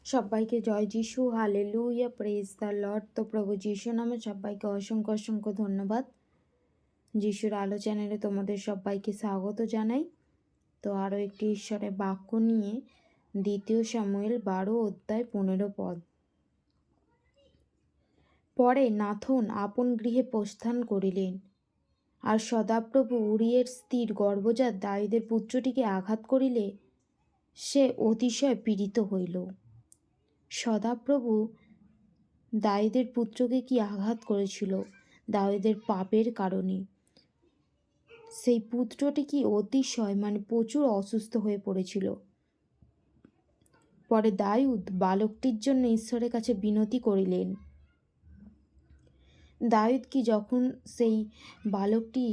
সবাইকে জয় যিশু, হালেলুয়া, প্রেজ দ্য লর্ড। তো প্রভু যিশু নামে সবাইকে অসংখ্য অসংখ্য ধন্যবাদ। যিশুর আলো চ্যানেলে তোমাদের সবাইকে স্বাগত জানাই। তো আরও একটি ঈশ্বরের বাক্য নিয়ে 2 শমূয়েল 12:15 পরে নাথন আপন গৃহে প্রস্থান করিলেন, আর সদাপ্রভু উরিয়ের স্ত্রীর গর্ভজাত দাউদের পুত্রটিকে আঘাত করিলে সে অতিশয় পীড়িত হইল। সদাপ্রভু দাউদের পুত্রকে কি আঘাত করেছিল? দাউদের পাপের কারণে সেই পুত্রটি কি অতিশয় প্রচুর অসুস্থ হয়ে পড়েছিল। পরে দাউদ বালকটির জন্য ঈশ্বরের কাছে বিনতি করিলেন। দাউদ কি যখন সেই বালকটি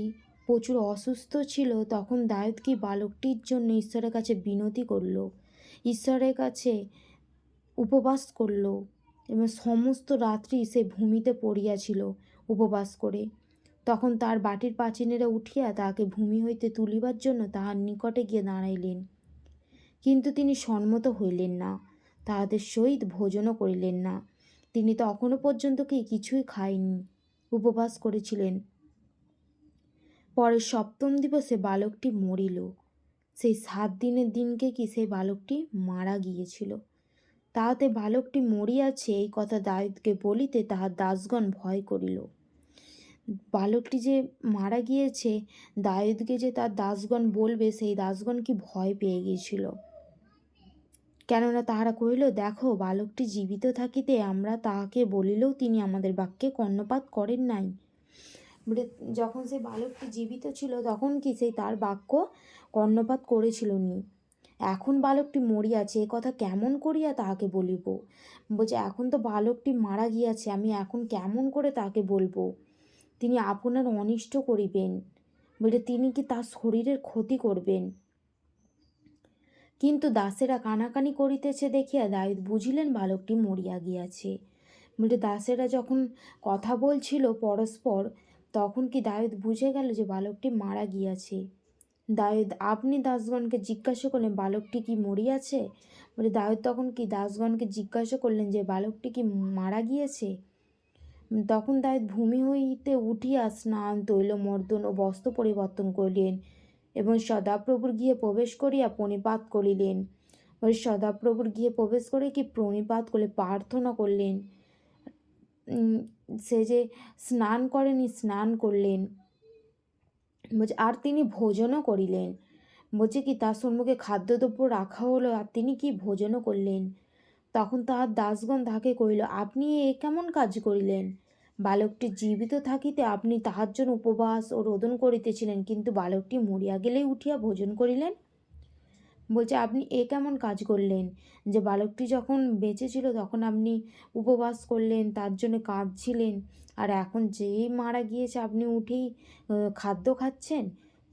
প্রচুর অসুস্থ ছিল, তখন দাউদ কি বালকটির জন্য ঈশ্বরের কাছে বিনতি করল, ঈশ্বরের কাছে উপবাস করল, এবং সমস্ত রাত্রি সে ভূমিতে পড়িয়াছিল উপবাস করে। তখন তার বাটির প্রাচীনেরা উঠিয়া তাহাকে ভূমি হইতে তুলিবার জন্য তাহার নিকটে গিয়ে দাঁড়াইলেন, কিন্তু তিনি সম্মত হইলেন না, তাহাদের সহিত ভোজনও করিলেন না। তিনি তখনও পর্যন্ত কি কিছুই খায়নি, উপবাস করেছিলেন। পরে 7ম দিবসে বালকটি মরিল। সেই 7 দিনের দিনকে কি সেই বালকটি মারা গিয়েছিল। তাহাতে বালকটি মরিয়াছে এই কথা দাউদকে বলিতে তাহার দাসগণ ভয় করিল। বালকটি যে মারা গিয়েছে, দাউদকে যে তার দাসগণ বলবে, সেই দাসগণ কি ভয় পেয়ে গিয়েছিল। কেননা তাহারা কহিল, দেখো, বালকটি জীবিত থাকিতে আমরা তাহাকে বলিলেও তিনি আমাদের বাক্যে কর্ণপাত করেন নাই। যখন সেই বালকটি জীবিত ছিল তখন কি সেই তার বাক্য কর্ণপাত করেছিল নি। এখন বালকটি মরিয়াছে, এ কথা কেমন করিয়া তাহাকে বলিব? বলছে, এখন তো বালকটি মারা গিয়াছে, আমি এখন কেমন করে তাকে বলবো? তিনি আপনার অনিষ্ট করিবেন, বলে তিনি কি তার শরীরের ক্ষতি করবেন। কিন্তু দাসেরা কানাকানি করিতেছে দেখিয়া দাউদ বুঝিলেন বালকটি মরিয়া গিয়াছে। বলে দাসেরা যখন কথা বলছিল পরস্পর, তখন কি দাউদ বুঝে গেল যে বালকটি মারা গিয়াছে। দাউদ আপনি দাসগণকে জিজ্ঞাসা করলেন, বালকটি কি মরিয়াছে? বলে দাউদ তখন কি দাসগণকে জিজ্ঞাসা করলেন যে বালকটি কি মারা গিয়েছে। তখন দাউদ ভূমি হইতে উঠিয়া স্নান, তৈলমর্দন ও বস্ত্র পরিবর্তন করিলেন এবং সদাপ্রভুর গৃহে প্রবেশ করিয়া প্রণিপাত করিলেন। সদাপ্রভুর গৃহে প্রবেশ করে কি প্রণিপাত করলে প্রার্থনা করলেন। সে যে স্নান করেনি, স্নান করলেন। বলছে আর তিনি ভোজনও করিলেন। বলছে কি তার সম্মুখে খাদ্যদ্রব্য রাখা হলো, আর তিনি কি ভোজনও করলেন। তখন তাহার দাসগণ তাহাকে কহিল, আপনি এ কেমন কাজ করিলেন? বালকটি জীবিত থাকিতে আপনি তাহার জন্য উপবাস ও রোদন করিতেছিলেন, কিন্তু বালকটি মরিয়া গেলেই উঠিয়া ভোজন করিলেন। বলছে আপনি এ কেমন কাজ করলেন যে বালকটি যখন বেঁচে ছিল তখন আপনি উপবাস করলেন, তার জন্য কাঁদছিলেন, আর এখন যেই মারা গিয়েছে আপনি উঠেই খাদ্য খাচ্ছেন।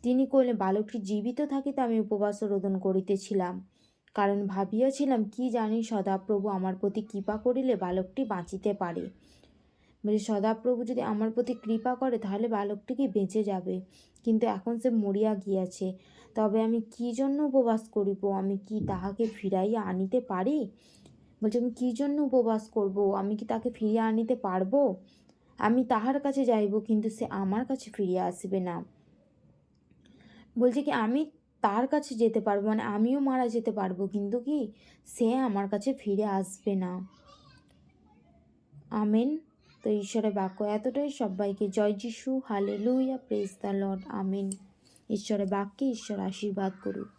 তিনি কইলেন, বালকটি জীবিত থাকিতে আমি উপবাস ও রোদন করিতেছিলাম, কারণ ভাবিয়াছিলাম কি জানি সদাপ্রভু আমার প্রতি কৃপা করিলে বালকটি বাঁচিতে পারে। মানে সদাপ্রভু যদি আমার প্রতি কৃপা করে তাহলে বালকটি কি বেঁচে যাবে, কিন্তু এখন সে মরিয়া গিয়াছে। তবে আমি কি জন্য উপবাস করিব? আমি কি তাহাকে ফিরাইয়া আনিতে পারি? বলছে, আমি কী জন্য উপবাস করব? আমি কি তাকে ফিরিয়ে আনিতে পারবো? আমি তাহার কাছে যাইব, কিন্তু সে আমার কাছে ফিরিয়ে আসবে না। বলছে কি আমি তার কাছে যেতে পারবো, আমিও মারা যেতে পারবো, কিন্তু কি সে আমার কাছে ফিরে আসবে না। আমেন। তো ঈশ্বরের বাক্য এতটাই। সবাইকে জয় যিশু, hallelujah, praise the lord, amen. ঈশ্বরের বাক্যে ঈশ্বর আশীর্বাদ করুক।